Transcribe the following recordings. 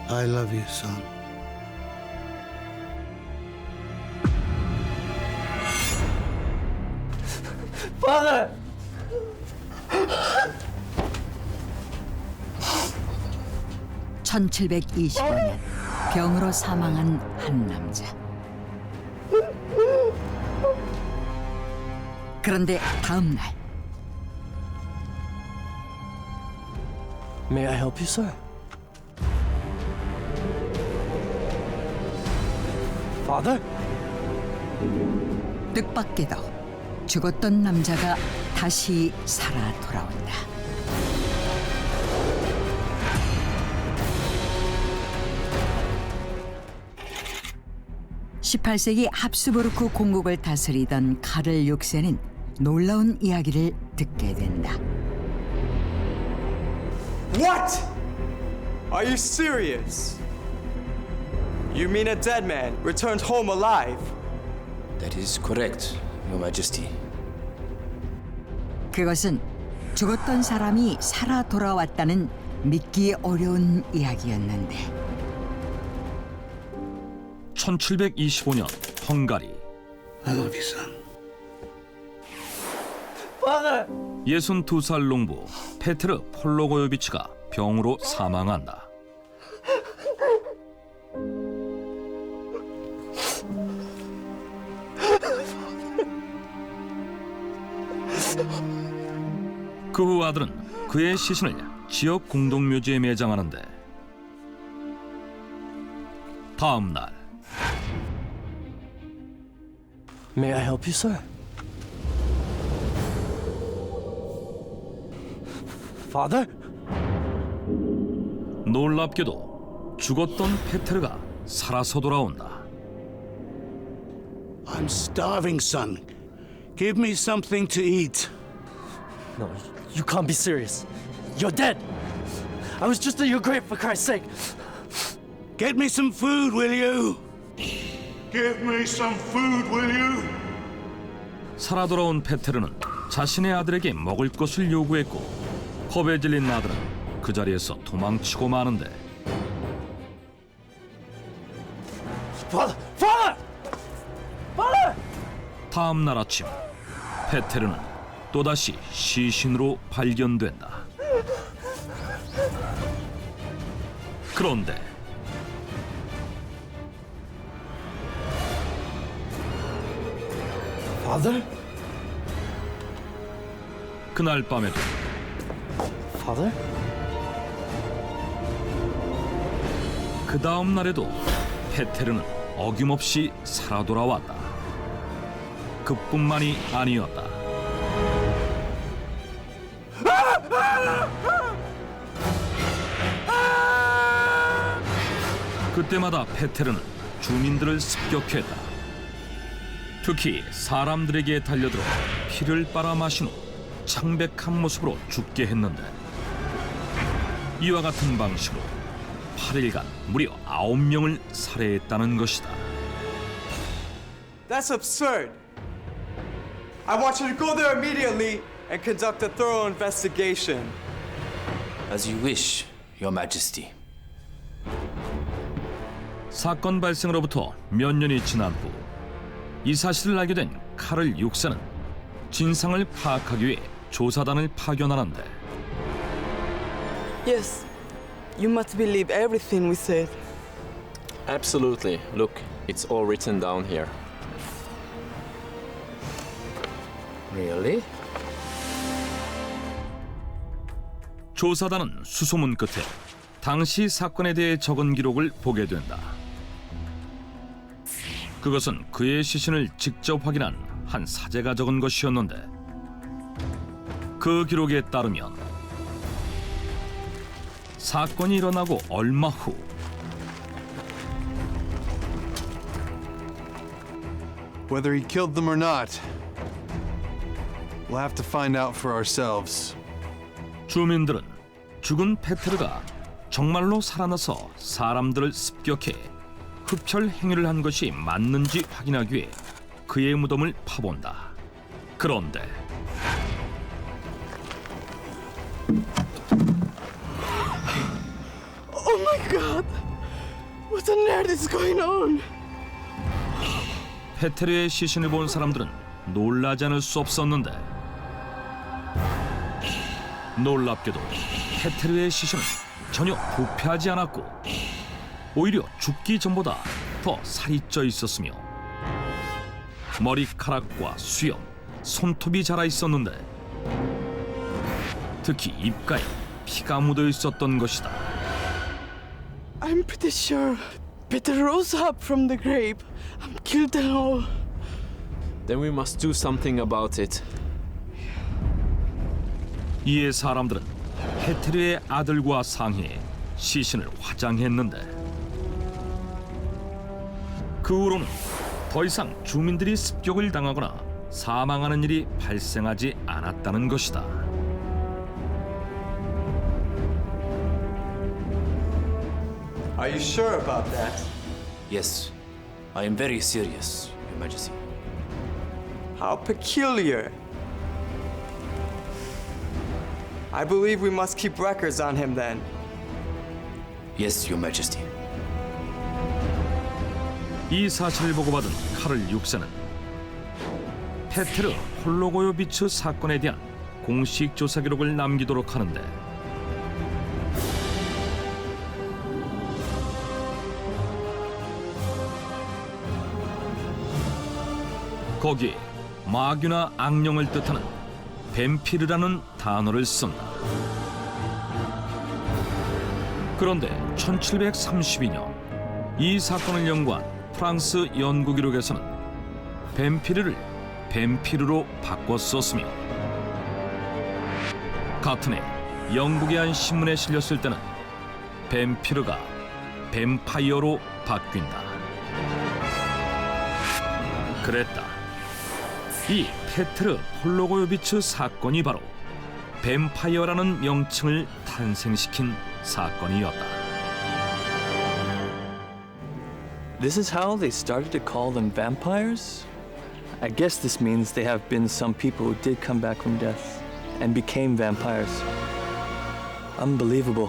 I love you, son. Father! 1725년 병으로 사망한 한 남자. 그런데 다음 날 May I help you, sir? Father? 뜻밖에도 죽었던 남자가 다시 살아 돌아온다. (18세기) 합스부르크 공국을 다스리던 카를 6세는 놀라운 이야기를 듣게 된다. What? Are you serious? You mean a dead man returned home alive? That is correct, Your Majesty. 그것은 죽었던 사람이 살아 돌아왔다는 믿기 어려운 이야기였는데 1725년 헝가리. I love you, son. Father! 62살 농부 페트르 폴로고요비치가 병으로 사망한다. 그 후 아들은 그의 시신을 지역 공동묘지에 매장하는데 다음 날 May I help you, sir? Father? 놀랍게도 죽었던 페트르가 살아서 돌아온다. I'm starving, son. Give me something to eat. No, you can't be serious. You're dead. I was just at your grave, for Christ's sake. Get me some food, will you? Give me some food, will you? 살아 돌아온 페테르는 자신의 아들에게 먹을 것을 요구했고 겁에 질린 아들은 그 자리에서 도망치고 마는데 Father! Father! Father! 다음 날 아침 페테르는 또다시 시신으로 발견된다. 그런데 Father? 그날 밤에도 Father? 그 다음 날에도 페테르는 어김없이 살아 돌아왔다. 그뿐만이 아니었다. 그때마다 페테르는 주민들을 습격했다. 특히 사람들에게 달려들어 피를 빨아 마신 후 창백한 모습으로 죽게 했는데 이와 같은 방식으로 8일간 무려 9명을 살해했다는 것이다. That's absurd. I want you to go there immediately and conduct a thorough investigation. As you wish, Your Majesty. 사건 발생으로부터 몇 년이 지난 후 이 사실을 알게 된 카를 6세는 진상을 파악하기 위해 조사단을 파견하는데 Yes, you must believe everything we said. Absolutely. Look, it's all written down here. Really? 조사단은 수소문 끝에 당시 사건에 대해 적은 기록을 보게 된다. 그것은 그의 시신을 직접 확인한 한 사제가 적은 것이었는데 그 기록에 따르면 사건이 일어나고 얼마 후 Whether he killed them or not, we'll have to find out for ourselves. 주민들은 죽은 페트르가 정말로 살아나서 사람들을 습격해 흡혈 행위를 한 것이 맞는지 확인하기 위해 그의 무덤을 파본다. 그런데 Oh my God! What on earth is going on? 페테르의 시신을 본 사람들은 놀라지 않을 수 없었는데 놀랍게도 페테르의 시신은 전혀 부패하지 않았고 오히려 죽기 전보다 더 살이 쪄 있었으며 머리카락과 수염, 손톱이 자라 있었는데 특히 입가에 피가 묻어 있었던 것이다. I'm pretty sure Peter rose up from the grave and killed them all. Then we must do something about it. 이에 사람들은 페테르의 아들과 상의해 시신을 화장했는데 그 후로는 더 이상 주민들이 습격을 당하거나 사망하는 일이 발생하지 않았다는 것이다. Are you sure about that? Yes, I am very serious, Your Majesty. How peculiar. I believe we must keep records on him then. Yes, Your Majesty. 이 사실을 보고받은 카를 6세는 페테르 홀로고요비츠 사건에 대한 공식 조사 기록을 남기도록 하는데 거기에 마귀나 악령을 뜻하는 뱀피르라는 단어를 쓴다. 그런데 1732년 이 사건을 연구한 프랑스 연구 기록에서는 뱀피르를 뱀피르로 바꿔 썼으며 같은 해 영국의 한 신문에 실렸을 때는 뱀피르가 뱀파이어로 바뀐다. 그랬다. 이 페테르 폴로고요비츠 사건이 바로 뱀파이어라는 명칭을 탄생시킨 사건이었다. This is how they started to call them vampires? I guess this means they have been some people who did come back from death and became vampires. Unbelievable.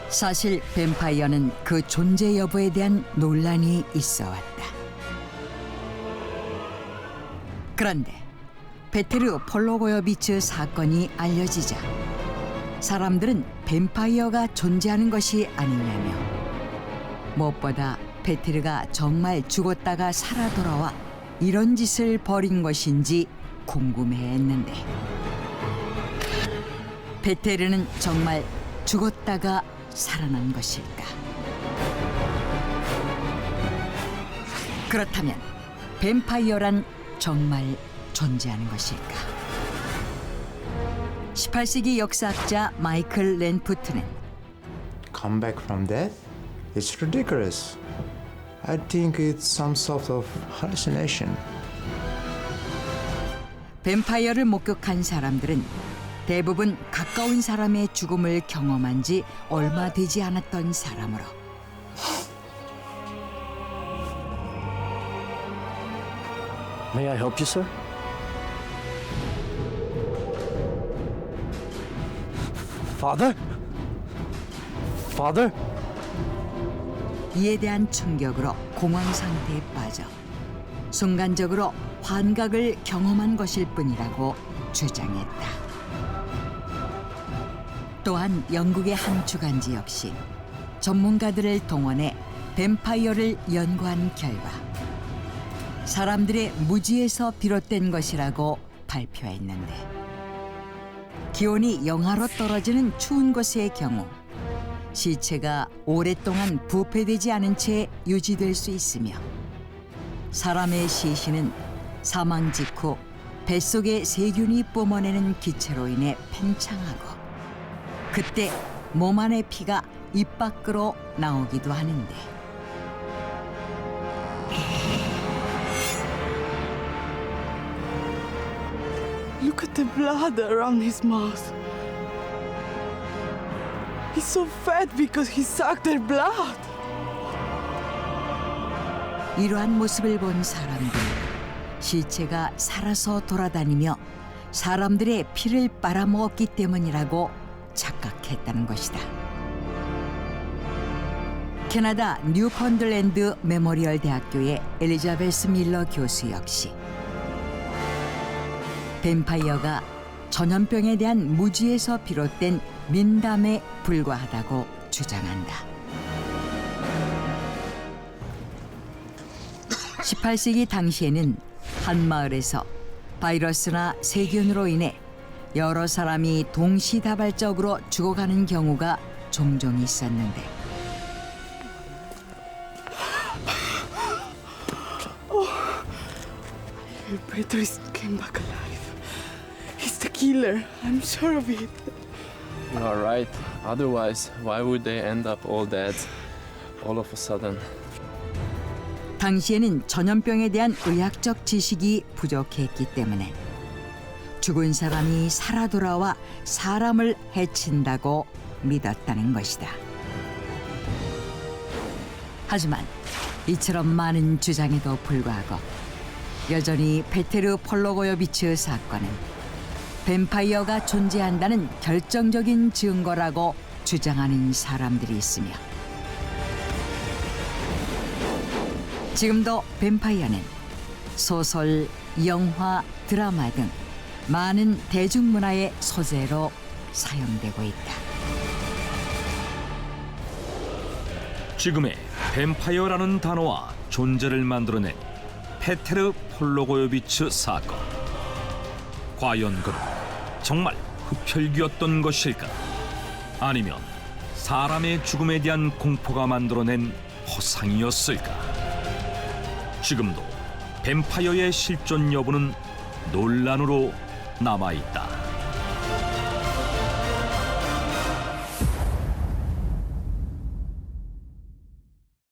사실 뱀파이어는 그 존재 여부에 대한 논란이 있어 왔다. 그런데 페테르 폴로고요비츠 사건이 알려지자 사람들은 뱀파이어가 존재하는 것이 아니냐며 무엇보다 페테르가 정말 죽었다가 살아 돌아와 이런 짓을 벌인 것인지 궁금해했는데 페테르는 정말 죽었다가 살아난 것일까? 그렇다면 뱀파이어란 정말 존재하는 것일까? 18세기 역사학자 마이클 렌푸트는 Come back from death? It's ridiculous. I think it's some sort of hallucination. 뱀파이어를 목격한 사람들은 대부분 가까운 사람의 죽음을 경험한 지 얼마 되지 않았던 사람으로 May I help you, sir? Father? Father? 이에 대한 충격으로 공황 상태에 빠져 순간적으로 환각을 경험한 것일 뿐이라고 주장했다. 또한 영국의 한 주간지 역시 전문가들을 동원해 뱀파이어를 연구한 결과 사람들의 무지에서 비롯된 것이라고 발표했는데 기온이 영하로 떨어지는 추운 곳의 경우 시체가 오랫동안 부패되지 않은 채 유지될 수 있으며 사람의 시신은 사망 직후 뱃속의 세균이 뿜어내는 기체로 인해 팽창하고 그때 몸 안의 피가 입 밖으로 나오기도 하는데 Look at the blood around his mouth. He's so fat because he sucked their blood. 이러한 모습을 본 사람들 시체가 살아서 돌아다니며 사람들의 피를 빨아먹었기 때문이라고 착각했다는 것이다. 캐나다 뉴펀들랜드 메모리얼 대학교의 엘리자베스 밀러 교수 역시 뱀파이어가 전염병에 대한 무지에서 비롯된 민담에 불과하다고 주장한다. 18세기 당시에는 한 마을에서 바이러스나 세균으로 인해 여러 사람이 동시다발적으로 죽어가는 경우가 종종 있었는데 Peter came back alive. He's the killer. I'm sure of it. You are right. Otherwise, why would they end up all dead all of a sudden? 당시에는 전염병에 대한 의학적 지식이 부족했기 때문에 죽은 사람이 살아 돌아와 사람을 해친다고 믿었다는 것이다. 하지만 이처럼 많은 주장에도 불구하고 여전히 페테르 폴로고요비츠 사건은 뱀파이어가 존재한다는 결정적인 증거라고 주장하는 사람들이 있으며 지금도 뱀파이어는 소설, 영화, 드라마 등 많은 대중문화의 소재로 사용되고 있다. 지금의 뱀파이어라는 단어와 존재를 만들어낸 페테르 폴로고요비츠 사건. 과연 그는 정말 흡혈귀였던 것일까? 아니면 사람의 죽음에 대한 공포가 만들어낸 허상이었을까? 지금도 뱀파이어의 실존 여부는 논란으로 남아있다.